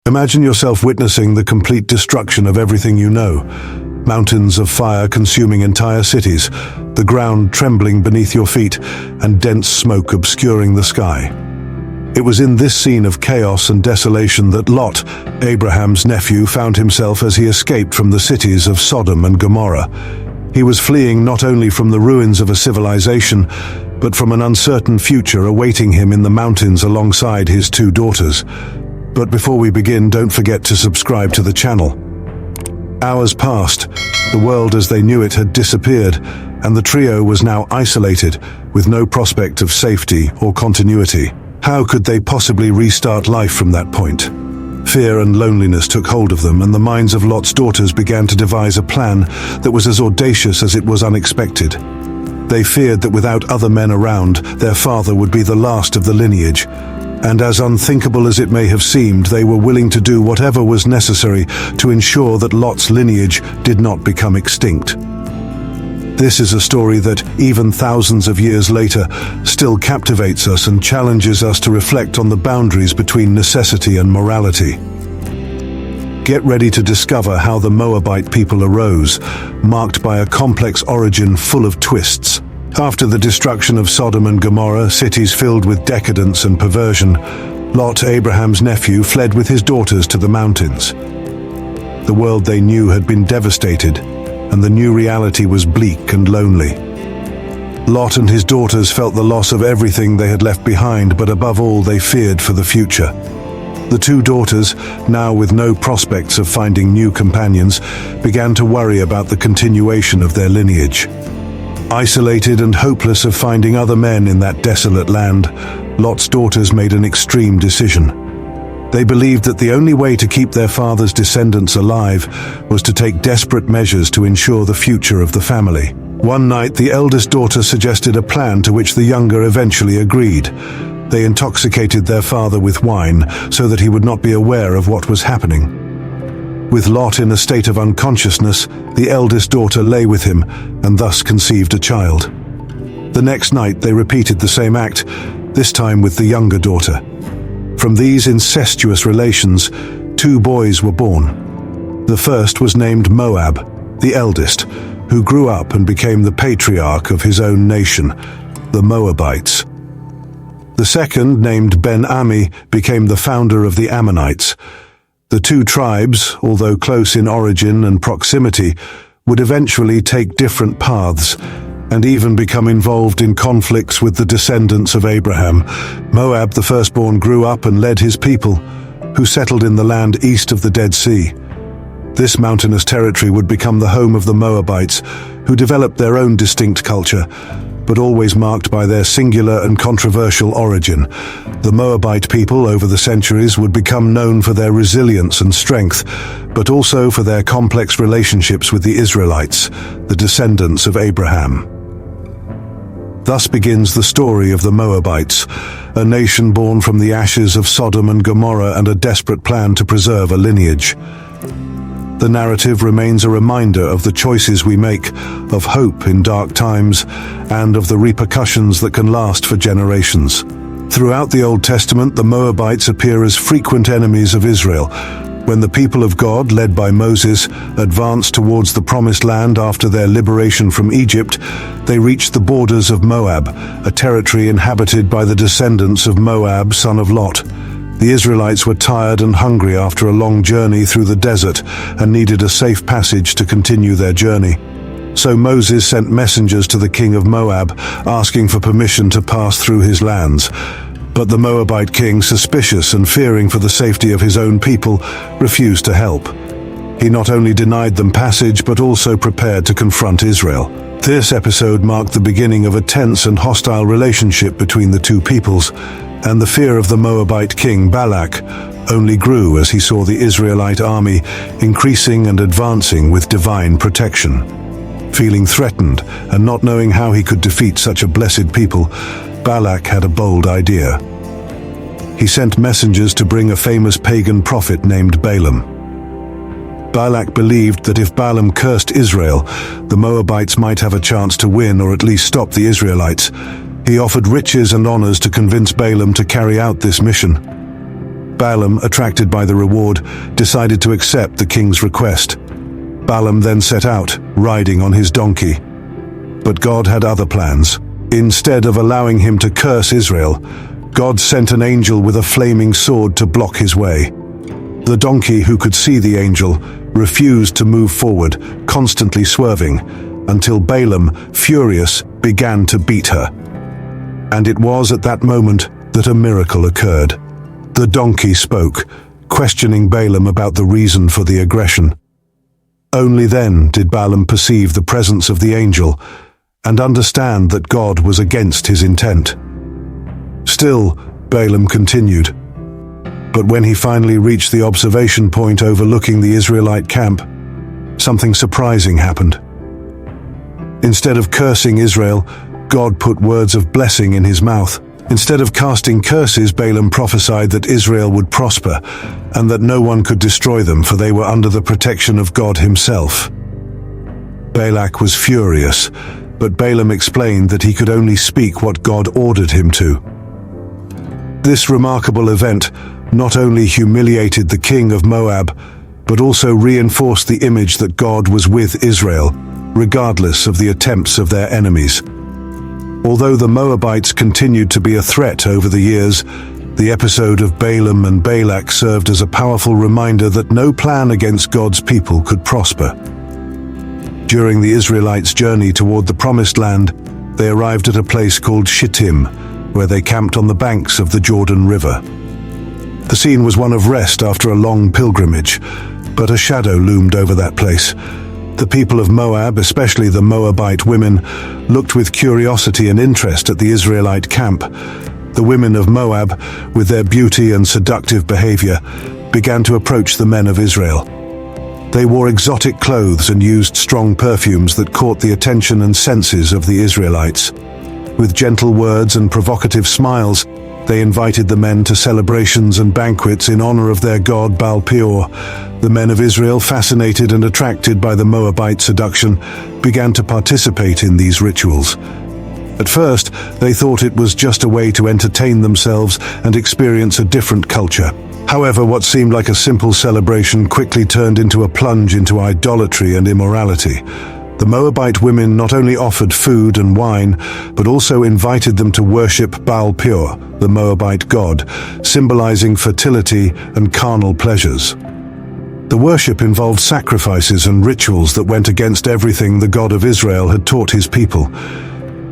Imagine yourself witnessing the complete destruction of everything you know. Mountains of fire consuming entire cities, the ground trembling beneath your feet, and dense smoke obscuring the sky. It was in this scene of chaos and desolation that Lot, Abraham's nephew, found himself as he escaped from the cities of Sodom and Gomorrah. He was fleeing not only from the ruins of a civilization, but from an uncertain future awaiting him in the mountains alongside his two daughters. But before we begin, don't forget to subscribe to the channel. Hours passed, the world as they knew it had disappeared, and the trio was now isolated, with no prospect of safety or continuity. How could they possibly restart life from that point? Fear and loneliness took hold of them, and the minds of Lot's daughters began to devise a plan that was as audacious as it was unexpected. They feared that without other men around, their father would be the last of the lineage. And as unthinkable as it may have seemed, they were willing to do whatever was necessary to ensure that Lot's lineage did not become extinct. This is a story that, even thousands of years later, still captivates us and challenges us to reflect on the boundaries between necessity and morality. Get ready to discover how the Moabite people arose, marked by a complex origin full of twists. After the destruction of Sodom and Gomorrah, cities filled with decadence and perversion, Lot, Abraham's nephew, fled with his daughters to the mountains. The world they knew had been devastated, and the new reality was bleak and lonely. Lot and his daughters felt the loss of everything they had left behind, but above all they feared for the future. The two daughters, now with no prospects of finding new companions, began to worry about the continuation of their lineage. Isolated and hopeless of finding other men in that desolate land, Lot's daughters made an extreme decision. They believed that the only way to keep their father's descendants alive was to take desperate measures to ensure the future of the family. One night, the eldest daughter suggested a plan to which the younger eventually agreed. They intoxicated their father with wine so that he would not be aware of what was happening. With Lot in a state of unconsciousness, the eldest daughter lay with him and thus conceived a child. The next night they repeated the same act, this time with the younger daughter. From these incestuous relations, two boys were born. The first was named Moab, the eldest, who grew up and became the patriarch of his own nation, the Moabites. The second, named Ben-Ami, became the founder of the Ammonites. The two tribes, although close in origin and proximity, would eventually take different paths and even become involved in conflicts with the descendants of Abraham. Moab, the firstborn, grew up and led his people, who settled in the land east of the Dead Sea. This mountainous territory would become the home of the Moabites, who developed their own distinct culture, but always marked by their singular and controversial origin. The Moabite people over the centuries would become known for their resilience and strength, but also for their complex relationships with the Israelites, the descendants of Abraham. Thus begins the story of the Moabites, a nation born from the ashes of Sodom and Gomorrah and a desperate plan to preserve a lineage. The narrative remains a reminder of the choices we make, of hope in dark times, and of the repercussions that can last for generations. Throughout the Old Testament, the Moabites appear as frequent enemies of Israel. When the people of God, led by Moses, advanced towards the Promised Land after their liberation from Egypt, they reached the borders of Moab, a territory inhabited by the descendants of Moab, son of Lot. The Israelites were tired and hungry after a long journey through the desert and needed a safe passage to continue their journey. So Moses sent messengers to the king of Moab, asking for permission to pass through his lands. But the Moabite king, suspicious and fearing for the safety of his own people, refused to help. He not only denied them passage, but also prepared to confront Israel. This episode marked the beginning of a tense and hostile relationship between the two peoples, and the fear of the Moabite king, Balak, only grew as he saw the Israelite army increasing and advancing with divine protection. Feeling threatened and not knowing how he could defeat such a blessed people, Balak had a bold idea. He sent messengers to bring a famous pagan prophet named Balaam. Balak believed that if Balaam cursed Israel, the Moabites might have a chance to win or at least stop the Israelites. He offered riches and honors to convince Balaam to carry out this mission. Balaam, attracted by the reward, decided to accept the king's request. Balaam then set out, riding on his donkey. But God had other plans. Instead of allowing him to curse Israel, God sent an angel with a flaming sword to block his way. The donkey, who could see the angel, refused to move forward, constantly swerving, until Balaam, furious, began to beat her. And it was at that moment that a miracle occurred. The donkey spoke, questioning Balaam about the reason for the aggression. Only then did Balaam perceive the presence of the angel and understand that God was against his intent. Still, Balaam continued. But when he finally reached the observation point overlooking the Israelite camp, something surprising happened. Instead of cursing Israel, God put words of blessing in his mouth. Instead of casting curses, Balaam prophesied that Israel would prosper and that no one could destroy them, for they were under the protection of God himself. Balak was furious, but Balaam explained that he could only speak what God ordered him to. This remarkable event not only humiliated the king of Moab, but also reinforced the image that God was with Israel, regardless of the attempts of their enemies. Although the Moabites continued to be a threat over the years, the episode of Balaam and Balak served as a powerful reminder that no plan against God's people could prosper. During the Israelites' journey toward the Promised Land, they arrived at a place called Shittim, where they camped on the banks of the Jordan River. The scene was one of rest after a long pilgrimage, but a shadow loomed over that place. The people of Moab, especially the Moabite women, looked with curiosity and interest at the Israelite camp. The women of Moab, with their beauty and seductive behavior, began to approach the men of Israel. They wore exotic clothes and used strong perfumes that caught the attention and senses of the Israelites. With gentle words and provocative smiles, they invited the men to celebrations and banquets in honor of their god Baal-peor. The men of Israel, fascinated and attracted by the Moabite seduction, began to participate in these rituals. At first, they thought it was just a way to entertain themselves and experience a different culture. However, what seemed like a simple celebration quickly turned into a plunge into idolatry and immorality. The Moabite women not only offered food and wine, but also invited them to worship Baal-peor, the Moabite god, symbolizing fertility and carnal pleasures. The worship involved sacrifices and rituals that went against everything the God of Israel had taught his people.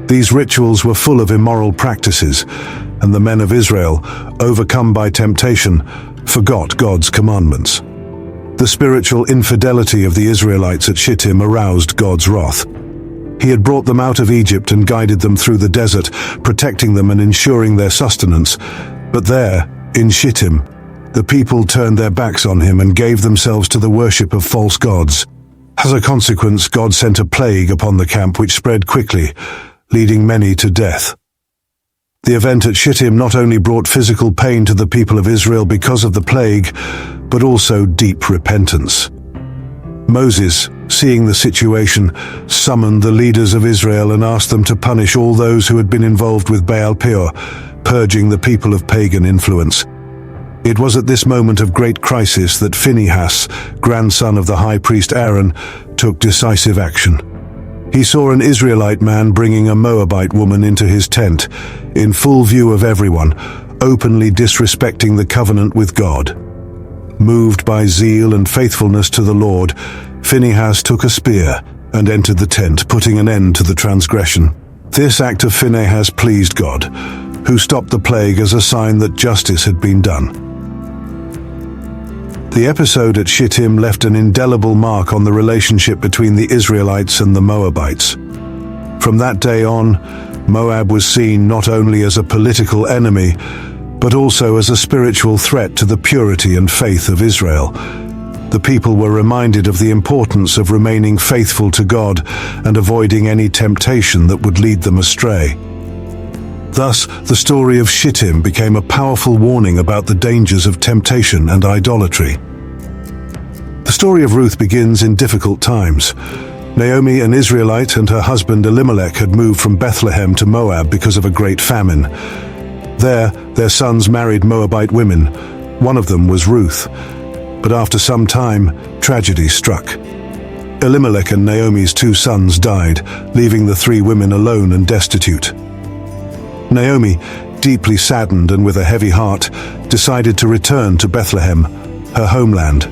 These rituals were full of immoral practices, and the men of Israel, overcome by temptation, forgot God's commandments. The spiritual infidelity of the Israelites at Shittim aroused God's wrath. He had brought them out of Egypt and guided them through the desert, protecting them and ensuring their sustenance. But there, in Shittim, the people turned their backs on him and gave themselves to the worship of false gods. As a consequence, God sent a plague upon the camp which spread quickly, leading many to death. The event at Shittim not only brought physical pain to the people of Israel because of the plague, but also deep repentance. Moses, seeing the situation, summoned the leaders of Israel and asked them to punish all those who had been involved with Baal-peor, purging the people of pagan influence. It was at this moment of great crisis that Phinehas, grandson of the high priest Aaron, took decisive action. He saw an Israelite man bringing a Moabite woman into his tent, in full view of everyone, openly disrespecting the covenant with God. Moved by zeal and faithfulness to the Lord, Phinehas took a spear and entered the tent, putting an end to the transgression. This act of Phinehas pleased God, who stopped the plague as a sign that justice had been done. The episode at Shittim left an indelible mark on the relationship between the Israelites and the Moabites. From that day on, Moab was seen not only as a political enemy, but also as a spiritual threat to the purity and faith of Israel. The people were reminded of the importance of remaining faithful to God and avoiding any temptation that would lead them astray. Thus, the story of Shittim became a powerful warning about the dangers of temptation and idolatry. The story of Ruth begins in difficult times. Naomi, an Israelite, and her husband Elimelech had moved from Bethlehem to Moab because of a great famine. There, their sons married Moabite women. One of them was Ruth. But after some time, tragedy struck. Elimelech and Naomi's 2 sons died, leaving the 3 women alone and destitute. Naomi, deeply saddened and with a heavy heart, decided to return to Bethlehem, her homeland.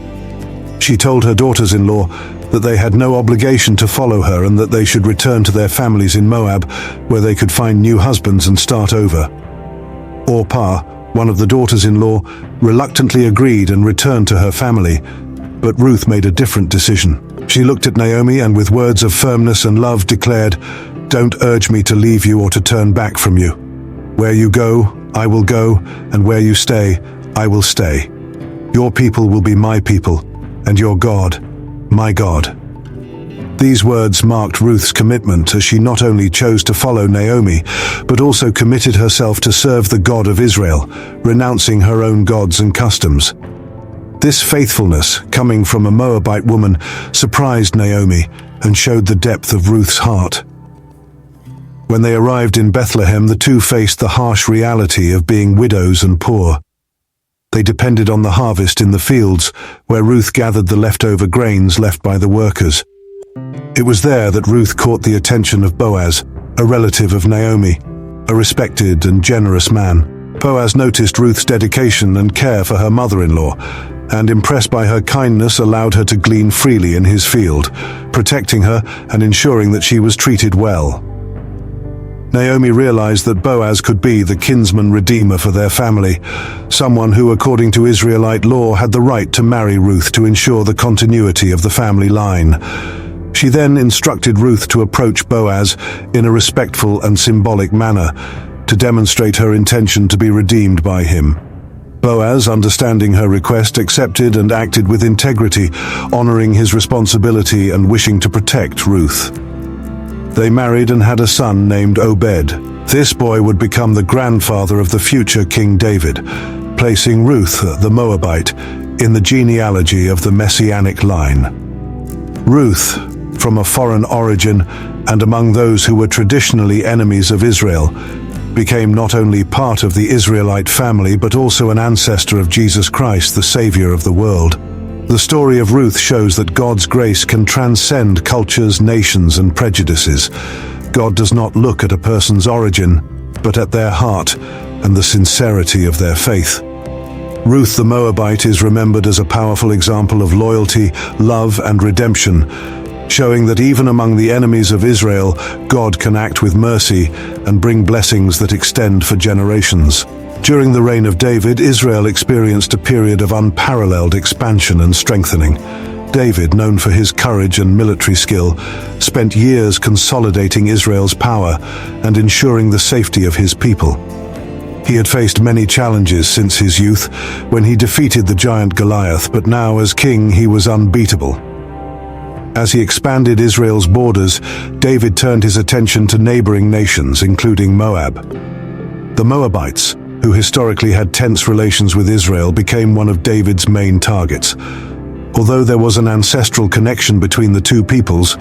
She told her daughters-in-law that they had no obligation to follow her and that they should return to their families in Moab, where they could find new husbands and start over. Orpah, one of the daughters-in-law, reluctantly agreed and returned to her family, but Ruth made a different decision. She looked at Naomi and with words of firmness and love declared, "Don't urge me to leave you or to turn back from you. Where you go, I will go, and where you stay, I will stay. Your people will be my people, and your God, my God." These words marked Ruth's commitment as she not only chose to follow Naomi, but also committed herself to serve the God of Israel, renouncing her own gods and customs. This faithfulness, coming from a Moabite woman, surprised Naomi and showed the depth of Ruth's heart. When they arrived in Bethlehem, the 2 faced the harsh reality of being widows and poor. They depended on the harvest in the fields, where Ruth gathered the leftover grains left by the workers. It was there that Ruth caught the attention of Boaz, a relative of Naomi, a respected and generous man. Boaz noticed Ruth's dedication and care for her mother-in-law, and impressed by her kindness allowed her to glean freely in his field, protecting her and ensuring that she was treated well. Naomi realized that Boaz could be the kinsman redeemer for their family, someone who, according to Israelite law, had the right to marry Ruth to ensure the continuity of the family line. She then instructed Ruth to approach Boaz in a respectful and symbolic manner, to demonstrate her intention to be redeemed by him. Boaz, understanding her request, accepted and acted with integrity, honoring his responsibility and wishing to protect Ruth. They married and had a son named Obed. This boy would become the grandfather of the future King David, placing Ruth, the Moabite, in the genealogy of the Messianic line. Ruth, from a foreign origin and among those who were traditionally enemies of Israel, became not only part of the Israelite family but also an ancestor of Jesus Christ, the Savior of the world. The story of Ruth shows that God's grace can transcend cultures, nations, and prejudices. God does not look at a person's origin, but at their heart and the sincerity of their faith. Ruth the Moabite is remembered as a powerful example of loyalty, love, and redemption, showing that even among the enemies of Israel, God can act with mercy and bring blessings that extend for generations. During the reign of David, Israel experienced a period of unparalleled expansion and strengthening. David, known for his courage and military skill, spent years consolidating Israel's power and ensuring the safety of his people. He had faced many challenges since his youth, when he defeated the giant Goliath, but now as king he was unbeatable. As he expanded Israel's borders, David turned his attention to neighboring nations, including Moab. The Moabites, who historically had tense relations with Israel, became one of David's main targets. Although there was an ancestral connection between the two peoples,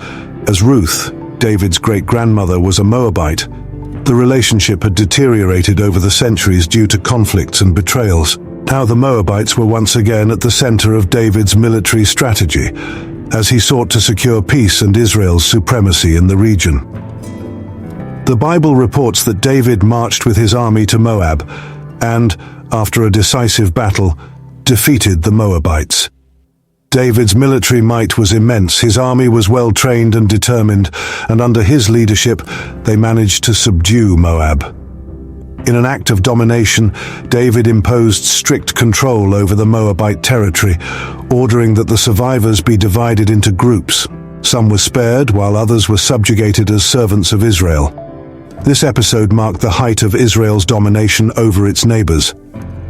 as Ruth, David's great-grandmother, was a Moabite, the relationship had deteriorated over the centuries due to conflicts and betrayals. Now the Moabites were once again at the center of David's military strategy, as he sought to secure peace and Israel's supremacy in the region. The Bible reports that David marched with his army to Moab and, after a decisive battle, defeated the Moabites. David's military might was immense, his army was well trained and determined, and under his leadership they managed to subdue Moab. In an act of domination, David imposed strict control over the Moabite territory, ordering that the survivors be divided into groups. Some were spared, while others were subjugated as servants of Israel. This episode marked the height of Israel's domination over its neighbors.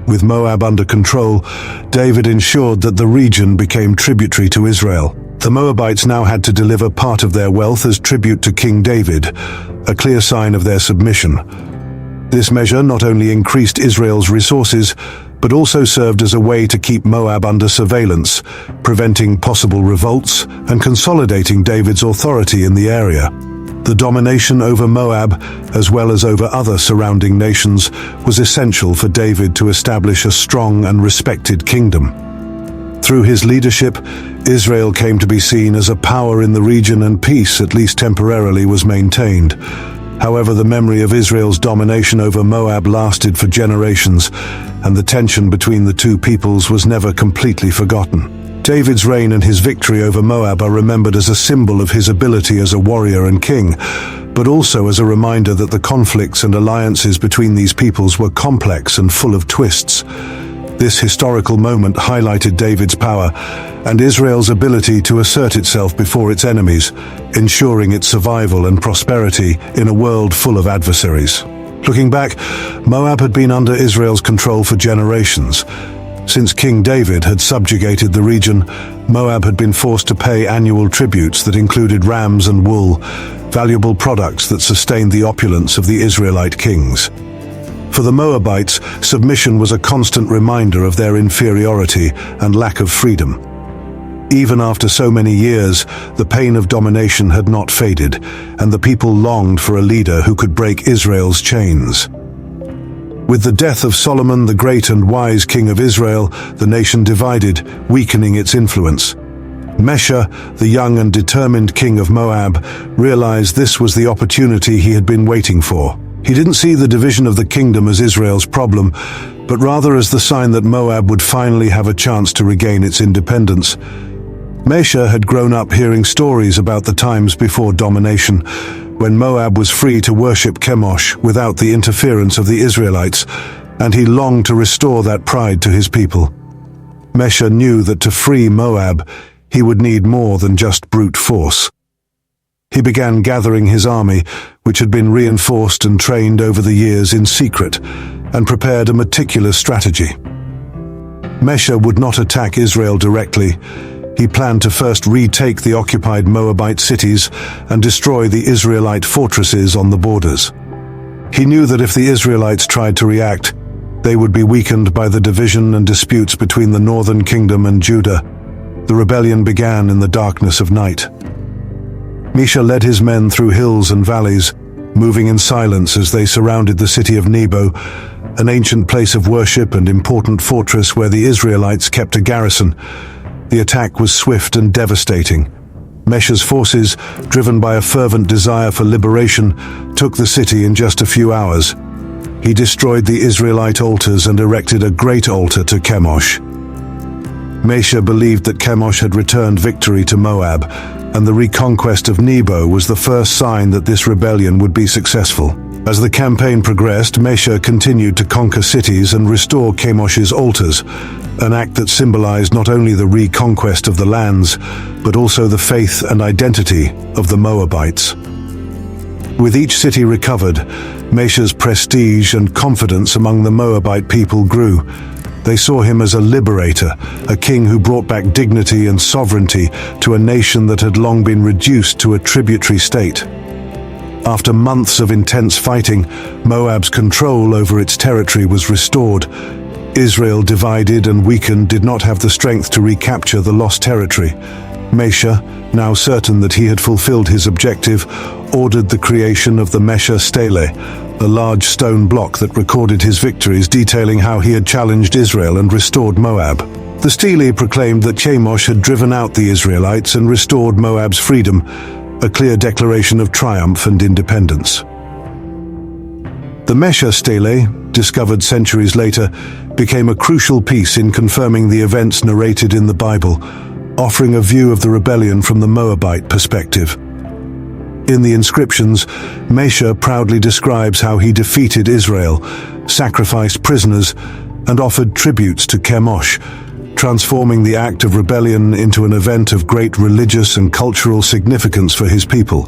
With Moab under control, David ensured that the region became tributary to Israel. The Moabites now had to deliver part of their wealth as tribute to King David, a clear sign of their submission. This measure not only increased Israel's resources, but also served as a way to keep Moab under surveillance, preventing possible revolts and consolidating David's authority in the area. The domination over Moab, as well as over other surrounding nations, was essential for David to establish a strong and respected kingdom. Through his leadership, Israel came to be seen as a power in the region, and peace, at least temporarily, was maintained. However, the memory of Israel's domination over Moab lasted for generations, and the tension between the two peoples was never completely forgotten. David's reign and his victory over Moab are remembered as a symbol of his ability as a warrior and king, but also as a reminder that the conflicts and alliances between these peoples were complex and full of twists. This historical moment highlighted David's power and Israel's ability to assert itself before its enemies, ensuring its survival and prosperity in a world full of adversaries. Looking back, Moab had been under Israel's control for generations. Since King David had subjugated the region, Moab had been forced to pay annual tributes that included rams and wool, valuable products that sustained the opulence of the Israelite kings. For the Moabites, submission was a constant reminder of their inferiority and lack of freedom. Even after so many years, the pain of domination had not faded, and the people longed for a leader who could break Israel's chains. With the death of Solomon, the great and wise king of Israel, the nation divided, weakening its influence. Mesha, the young and determined king of Moab, realized this was the opportunity he had been waiting for. He didn't see the division of the kingdom as Israel's problem, but rather as the sign that Moab would finally have a chance to regain its independence. Mesha had grown up hearing stories about the times before domination, when Moab was free to worship Chemosh without the interference of the Israelites, and he longed to restore that pride to his people. Mesha knew that to free Moab, he would need more than just brute force. He began gathering his army, which had been reinforced and trained over the years in secret, and prepared a meticulous strategy. Mesha would not attack Israel directly. He planned to first retake the occupied Moabite cities and destroy the Israelite fortresses on the borders. He knew that if the Israelites tried to react, they would be weakened by the division and disputes between the northern kingdom and Judah. The rebellion began in the darkness of night. Mesha led his men through hills and valleys, moving in silence as they surrounded the city of Nebo, an ancient place of worship and important fortress where the Israelites kept a garrison. The attack was swift and devastating. Mesha's forces, driven by a fervent desire for liberation, took the city in just a few hours. He destroyed the Israelite altars and erected a great altar to Chemosh. Mesha believed that Chemosh had returned victory to Moab, and the reconquest of Nebo was the first sign that this rebellion would be successful. As the campaign progressed, Mesha continued to conquer cities and restore Chemosh's altars, an act that symbolized not only the reconquest of the lands, but also the faith and identity of the Moabites. With each city recovered, Mesha's prestige and confidence among the Moabite people grew. They saw him as a liberator, a king who brought back dignity and sovereignty to a nation that had long been reduced to a tributary state. After months of intense fighting, Moab's control over its territory was restored. Israel, divided and weakened, did not have the strength to recapture the lost territory. Mesha, now certain that he had fulfilled his objective, ordered the creation of the Mesha Stele, a large stone block that recorded his victories, detailing how he had challenged Israel and restored Moab. The stele proclaimed that Chemosh had driven out the Israelites and restored Moab's freedom, a clear declaration of triumph and independence. The Mesha Stele, discovered centuries later, became a crucial piece in confirming the events narrated in the Bible, offering a view of the rebellion from the Moabite perspective. In the inscriptions, Mesha proudly describes how he defeated Israel, sacrificed prisoners, and offered tributes to Chemosh, transforming the act of rebellion into an event of great religious and cultural significance for his people.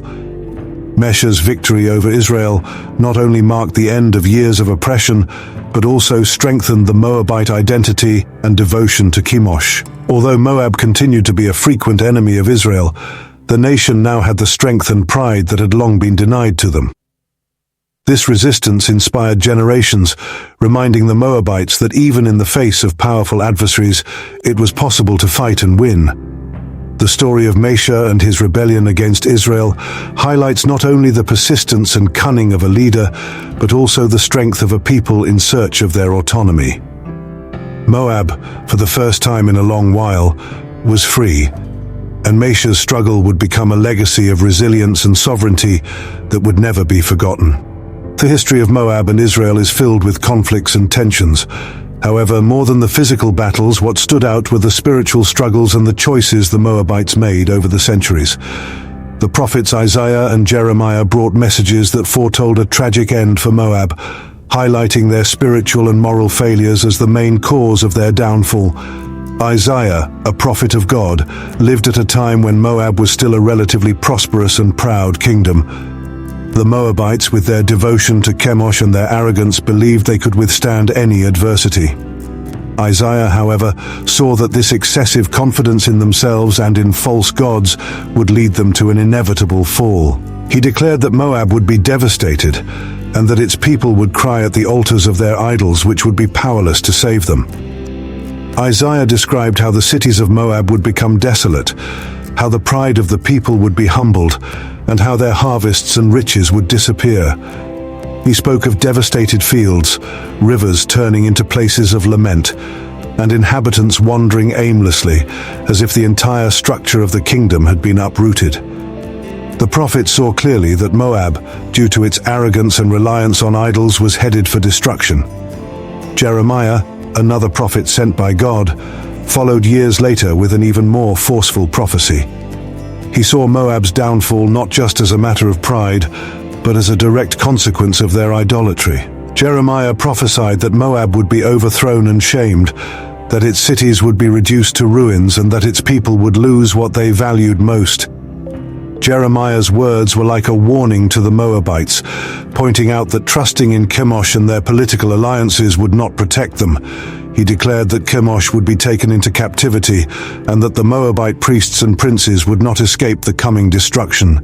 Mesha's victory over Israel not only marked the end of years of oppression, but also strengthened the Moabite identity and devotion to Chemosh. Although Moab continued to be a frequent enemy of Israel, the nation now had the strength and pride that had long been denied to them. This resistance inspired generations, reminding the Moabites that even in the face of powerful adversaries, it was possible to fight and win. The story of Mesha and his rebellion against Israel highlights not only the persistence and cunning of a leader, but also the strength of a people in search of their autonomy. Moab, for the first time in a long while, was free, and Mesha's struggle would become a legacy of resilience and sovereignty that would never be forgotten. The history of Moab and Israel is filled with conflicts and tensions. However, more than the physical battles, what stood out were the spiritual struggles and the choices the Moabites made over the centuries. The prophets Isaiah and Jeremiah brought messages that foretold a tragic end for Moab, highlighting their spiritual and moral failures as the main cause of their downfall. Isaiah, a prophet of God, lived at a time when Moab was still a relatively prosperous and proud kingdom. The Moabites, with their devotion to Chemosh and their arrogance, believed they could withstand any adversity. Isaiah, however, saw that this excessive confidence in themselves and in false gods would lead them to an inevitable fall. He declared that Moab would be devastated, and that its people would cry at the altars of their idols, which would be powerless to save them. Isaiah described how the cities of Moab would become desolate, how the pride of the people would be humbled, and how their harvests and riches would disappear. He spoke of devastated fields, rivers turning into places of lament, and inhabitants wandering aimlessly, as if the entire structure of the kingdom had been uprooted. The prophet saw clearly that Moab, due to its arrogance and reliance on idols, was headed for destruction. Jeremiah, another prophet sent by God, followed years later with an even more forceful prophecy. He saw Moab's downfall not just as a matter of pride, but as a direct consequence of their idolatry. Jeremiah prophesied that Moab would be overthrown and shamed, that its cities would be reduced to ruins, and that its people would lose what they valued most. Jeremiah's words were like a warning to the Moabites, pointing out that trusting in Chemosh and their political alliances would not protect them. He declared that Chemosh would be taken into captivity, and that the Moabite priests and princes would not escape the coming destruction.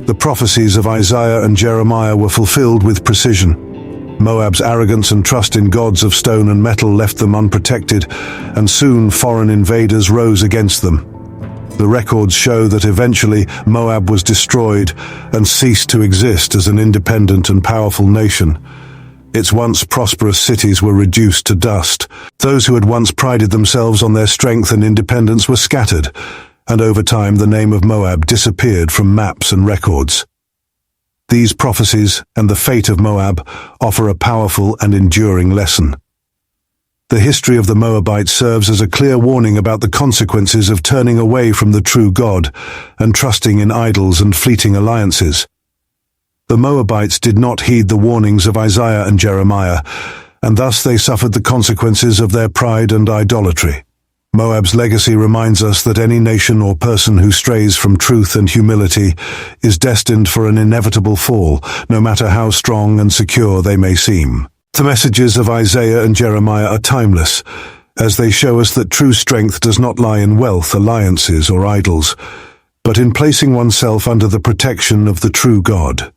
The prophecies of Isaiah and Jeremiah were fulfilled with precision. Moab's arrogance and trust in gods of stone and metal left them unprotected, and soon foreign invaders rose against them. The records show that eventually Moab was destroyed and ceased to exist as an independent and powerful nation. Its once prosperous cities were reduced to dust. Those who had once prided themselves on their strength and independence were scattered, and over time the name of Moab disappeared from maps and records. These prophecies and the fate of Moab offer a powerful and enduring lesson. The history of the Moabites serves as a clear warning about the consequences of turning away from the true God and trusting in idols and fleeting alliances. The Moabites did not heed the warnings of Isaiah and Jeremiah, and thus they suffered the consequences of their pride and idolatry. Moab's legacy reminds us that any nation or person who strays from truth and humility is destined for an inevitable fall, no matter how strong and secure they may seem. The messages of Isaiah and Jeremiah are timeless, as they show us that true strength does not lie in wealth, alliances, or idols, but in placing oneself under the protection of the true God.